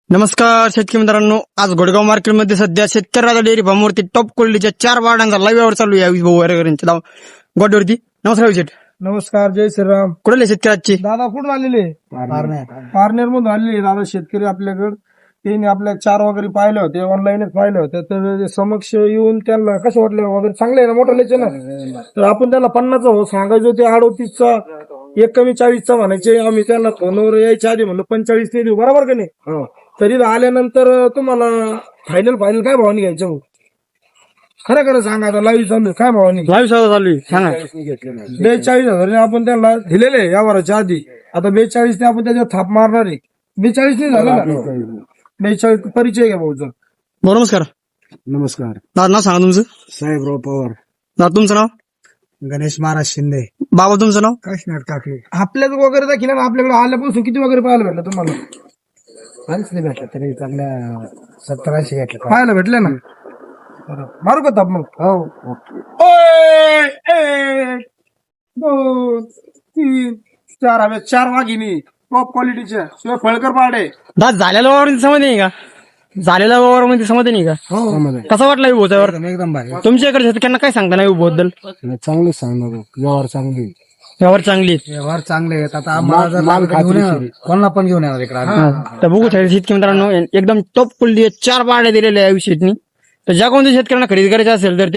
नमस्कार शेतकरी मित्रांनो, आज घोडगाव मार्केटमध्ये सध्या शेतकऱ्याचा डेअरी फार्मवरती टॉप क्वालिटीच्या 4 वार्डांचा लाईव्ह यावर चालू आहे भाऊ गोडवरती. नमस्कार विजय, नमस्कार, जय श्रीराम. कुठले शेतकऱ्याची दादा कुठून आलेले? पारनेर मधून आलेले दादा शेतकरी आपल्याकडे. त्यांनी आपल्या 4 वगैरे पाहिले होते, ऑनलाईनच पाहिले होते. तर समक्ष येऊन त्यांना कसं वाटलं वगैरे, चांगले आहे ना, मोठं लेचे ना. तर आपण त्यांना 50 सांगायचो, ते 38चा एक कमी 40चा म्हणायचे. आम्ही त्यांना फोनवर यायच्या आधी म्हणलं 45 ते देऊ, बरोबर का नाही? तरी आल्यानंतर तुम्हाला फायनल काय भावाने घ्यायचं भाऊ? खरं खरं सांगा, आता लाईव्ह चालू काय भावाने? लाईव्ह चालू आहे, सांगा. 42,000 आपण त्यांना दिलेले यावरच्या आधी. आता 42 आपण त्याच्यावर थाप मारणार आहे. 42 नाही झालं ना? 42 परिचय घ्या भाऊचा. भाऊ नमस्कार. नमस्कार. दादा नाव सांगा तुमचं. साहेबराव पवार. दादा तुमचं नाव. गणेश महाराज शिंदे. बाबा तुमचं नाव. काशीनाथ काकडे. आपल्याच वगैरे दाखिला ना, आपल्याकडे आल्यापासून किती वगैरे पाहायला भेटलं तुम्हाला? काहीच नाही भेटलं तरी चांगल्या 70-80 भेटलं. पाहायला भेटले ना? मारू का ताप मग? हो. 1 2 3 4 हवे 4 वाघिनी टॉप क्वालिटीच्या, शिवाय फळकर पाडे. दादा झालेल्या वावर समज नाही का? झालेल्या वावर मध्ये समज नाही का? कसा वाटला भाऊच्यावर? एकदम भारी. तुमच्या इकडे शेतकऱ्यांना काय सांगता नाही बद्दल? चांगले सांगणार, व्यवहार चांगली, व्यवहार चांगली आहेत. व्यवहार चांगले आहेत. आता आम्हाला कोणाला पण घेऊन येणार इकडे. तर बघू शकता शेतकरी मित्रांनो, एकदम टॉप क्वालिटी 4 वाड्या दिलेल्या आहे शेतनी. तर ज्या कोणत्या शेतकऱ्यांना खरेदी करायची असेल तर